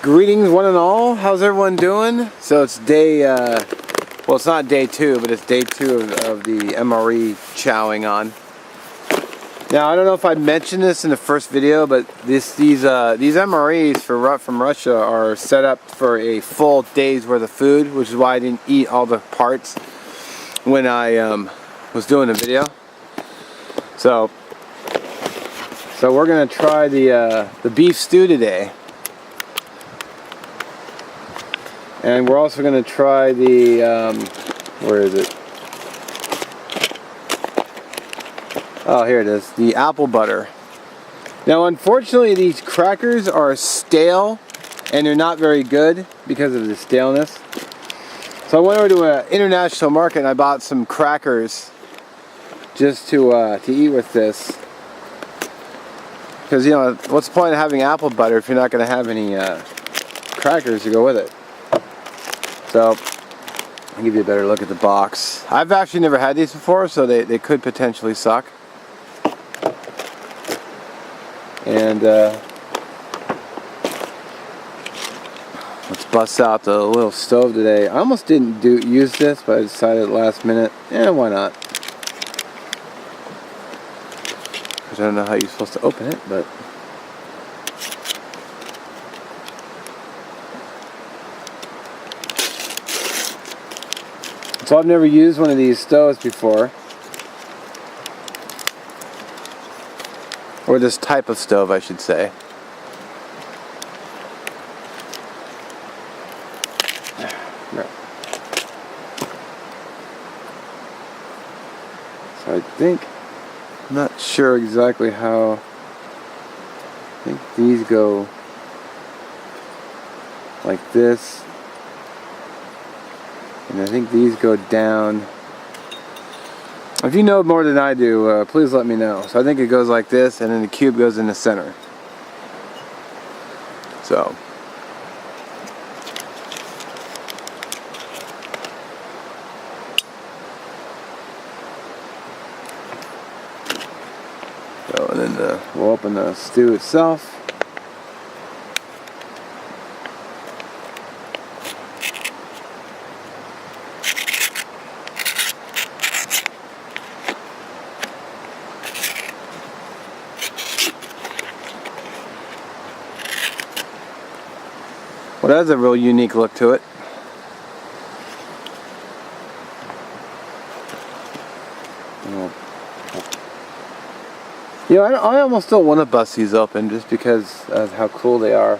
Greetings one and all, how's everyone doing? So it's day, well it's not day 2, but it's day 2 of the MRE chowing on. Now I don't know if I mentioned this in the first video, but these MREs from Russia are set up for a full day's worth of food, which is why I didn't eat all the parts when I was doing the video. So we're gonna try the beef stew today. And we're also going to try the, where is it? Oh, here it is, the apple butter. Now, unfortunately, these crackers are stale, and they're not very good because of the staleness. So I went over to an international market and I bought some crackers just to eat with this. Because, you know, what's the point of having apple butter if you're not going to have any crackers to go with it? So, I'll give you a better look at the box. I've actually never had these before, so they could potentially suck. And let's bust out the little stove today. I almost didn't use this, but I decided at the last minute, why not? Because I don't know how you're supposed to open it, but... So I've never used one of these stoves before, or this type of stove I should say. So I'm not sure exactly how, I think these go like this. And I think these go down. If you know more than I do, please let me know. So I think it goes like this, and then the cube goes in the center. So. And then we'll open the stew itself. Well, that has a real unique look to it. You know, I almost don't want to bust these open just because of how cool they are.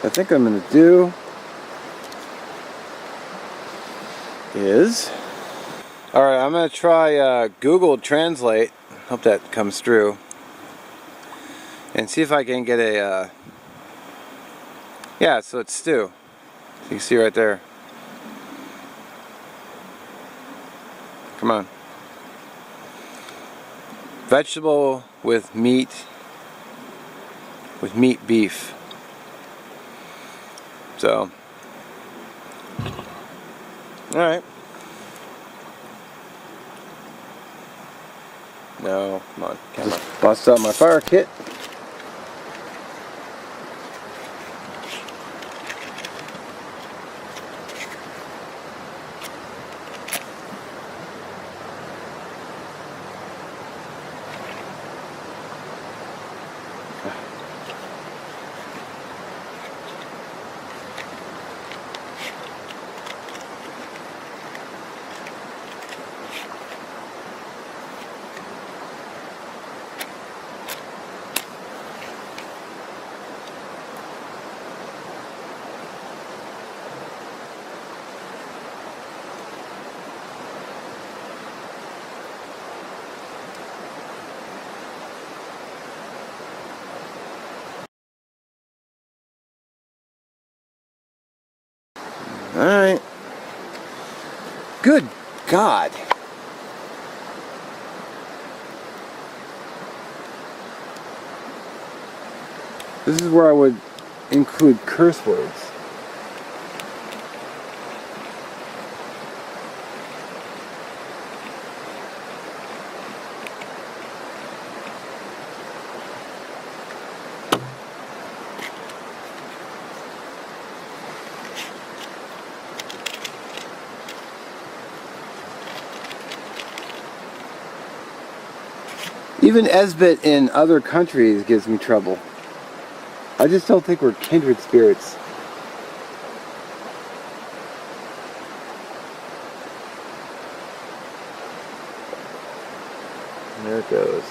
So I think what I'm going to do is... Alright, I'm going to try Google Translate. Hope that comes through. And see if I can get a... Yeah, so it's stew. You can see right there. Come on. Vegetable with meat beef. So, alright. No, come on. Just bust out my fire kit. Alright. Good God. This is where I would include curse words. Even Esbit in other countries gives me trouble. I just don't think we're kindred spirits. There it goes.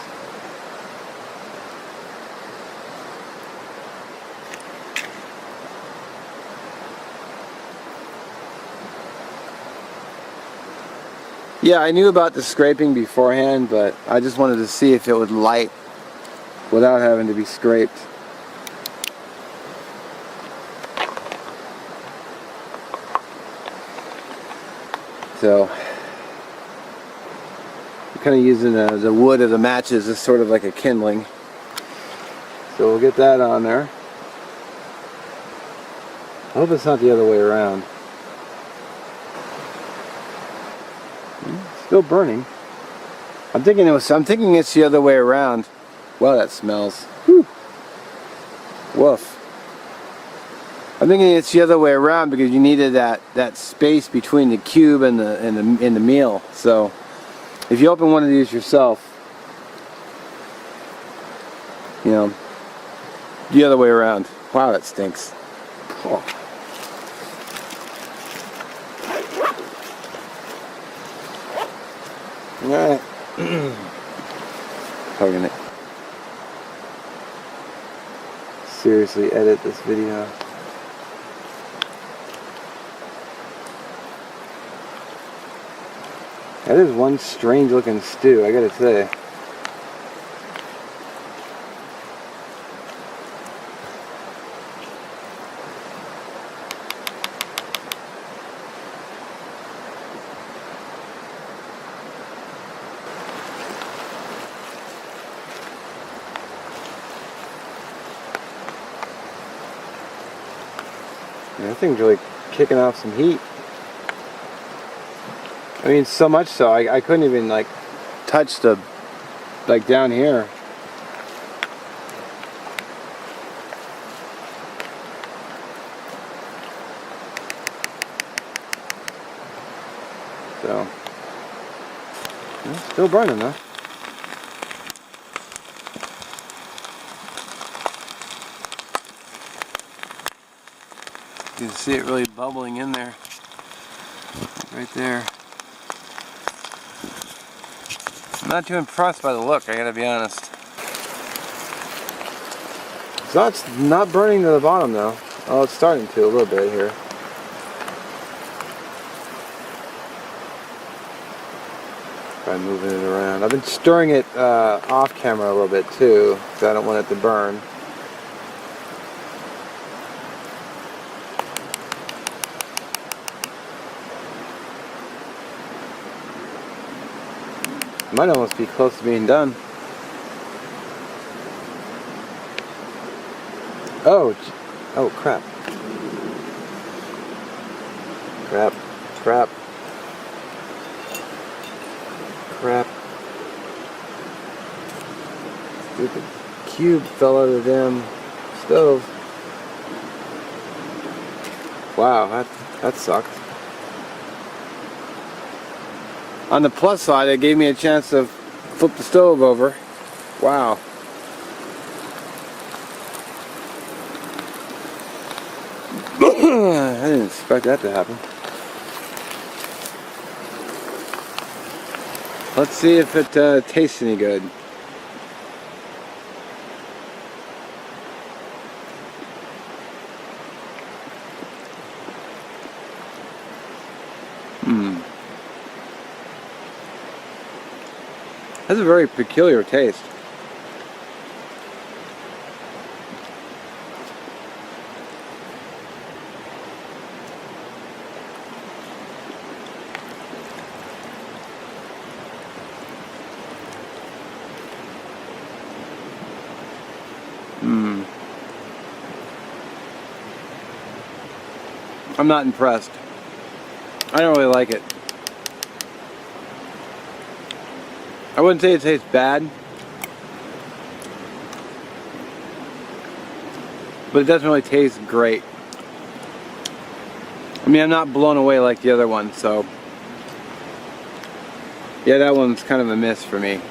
Yeah, I knew about the scraping beforehand, but I just wanted to see if it would light without having to be scraped. So, I'm kind of using the wood of the matches as sort of like a kindling. So we'll get that on there. I hope it's not the other way around. Still burning. I'm thinking it's the other way around. Wow, that smells. Whew. Woof. I'm thinking it's the other way around because you needed that space between the cube and the meal. So if you open one of these yourself, you know, the other way around. Wow, that stinks. Oh. Alright. Probably gonna seriously edit this video. That is one strange looking stew, I gotta say. Yeah, that thing's really kicking off some heat. I mean, so much so, I couldn't even, like, touch the, like, down here. So, yeah, still burning, though. You can see it really bubbling in there. Right there. I'm not too impressed by the look, I gotta be honest. It's not burning to the bottom though. Oh, it's starting to a little bit here. By moving it around. I've been stirring it off camera a little bit too, because I don't want it to burn. Might almost be close to being done. Oh crap. Crap. Stupid cube fell out of the damn stove. Wow, that sucked. On the plus side, it gave me a chance to flip the stove over. Wow. I didn't expect that to happen. Let's see if it tastes any good. That's a very peculiar taste. I'm not impressed. I don't really like it. I wouldn't say it tastes bad, but it doesn't really taste great. I mean, I'm not blown away like the other one, so yeah, that one's kind of a miss for me.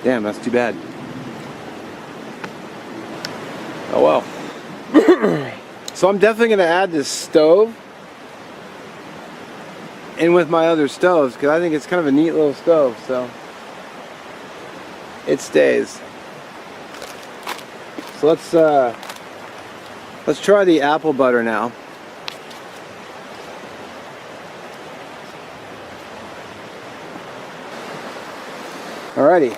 Damn, that's too bad. Oh well. So I'm definitely going to add this stove in with my other stoves because I think it's kind of a neat little stove, so it stays. So let's try the apple butter now. Alrighty.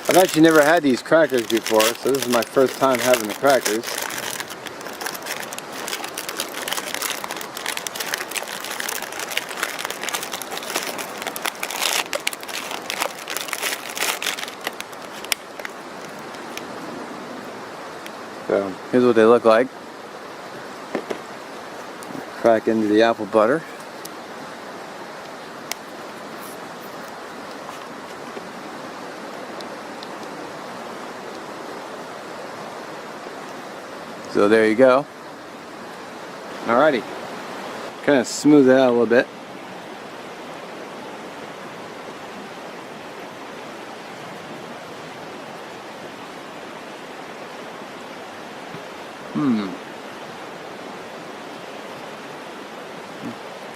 I've actually never had these crackers before, so this is my first time having the crackers. So here's what they look like. Crack into the apple butter. So there you go. Alrighty. Kind of smooth it out a little bit.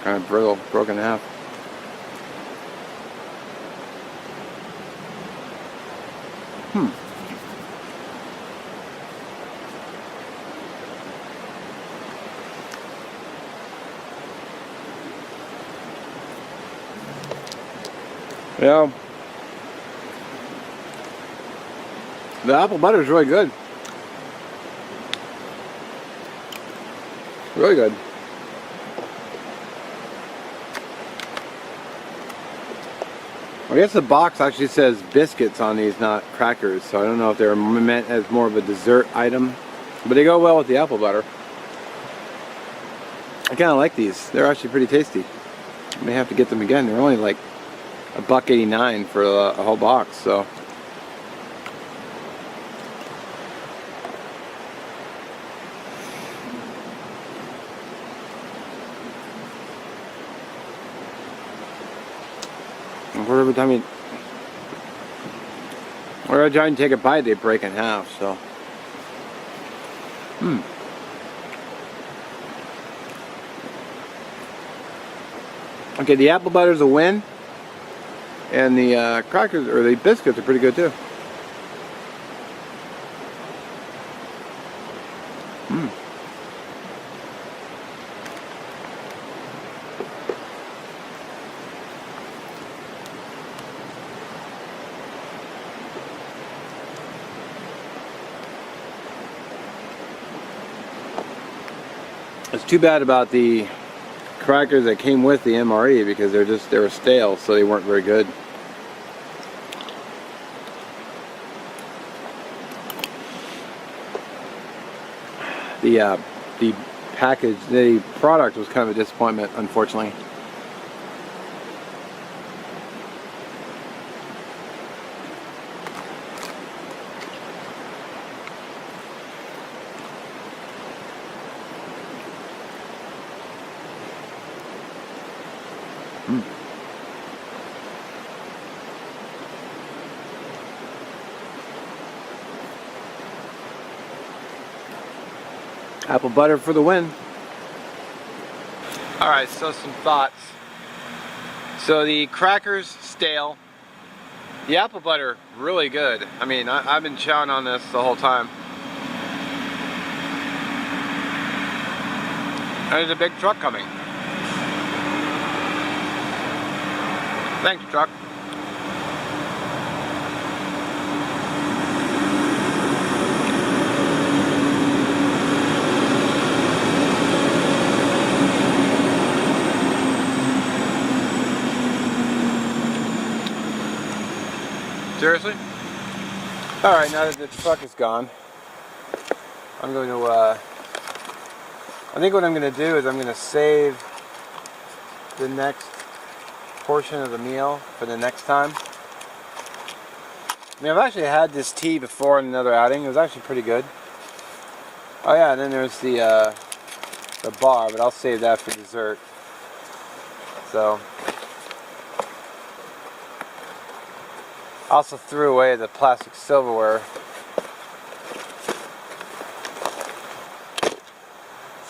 Kind of brittle, broken in half. Yeah, the apple butter is really good. Really good. I guess the box actually says biscuits on these, not crackers, so I don't know if they're meant as more of a dessert item, but they go well with the apple butter. I kind of like these. They're actually pretty tasty. I may have to get them again. They're only like $1.89 for a whole box, so. Every time you take a bite, they break in half, so. Okay, the apple butter's a win. And the crackers, or the biscuits, are pretty good too. It's too bad about the crackers that came with the MRE because they were stale, so they weren't very good. The package, the product was kind of a disappointment, unfortunately. Apple butter for the win. Alright, so some thoughts. So the crackers, stale. The apple butter, really good. I mean, I've been chowing on this the whole time. And there's a big truck coming. Thanks, truck. Seriously? Alright, now that the truck is gone, I'm going to, I think what I'm going to do is I'm going to save the next portion of the meal for the next time. I mean, I've actually had this tea before in another outing. It was actually pretty good. Oh yeah, and then there's the bar, but I'll save that for dessert. So. Also threw away the plastic silverware.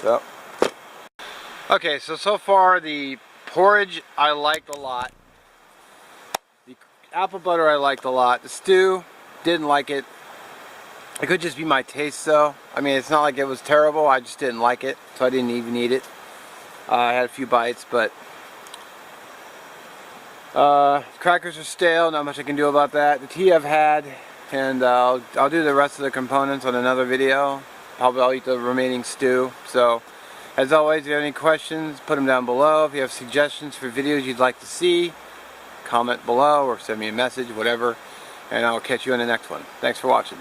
So, okay, so far the porridge I liked a lot. The apple butter I liked a lot. The stew, didn't like it. It could just be my taste though. I mean, it's not like it was terrible, I just didn't like it, so I didn't even eat it. I had a few bites, but crackers are stale, not much I can do about that. The tea I've had, and I'll do the rest of the components on another video. Probably I'll eat the remaining stew. So, as always, if you have any questions, put them down below. If you have suggestions for videos you'd like to see, comment below or send me a message, whatever, and I'll catch you in the next one. Thanks for watching.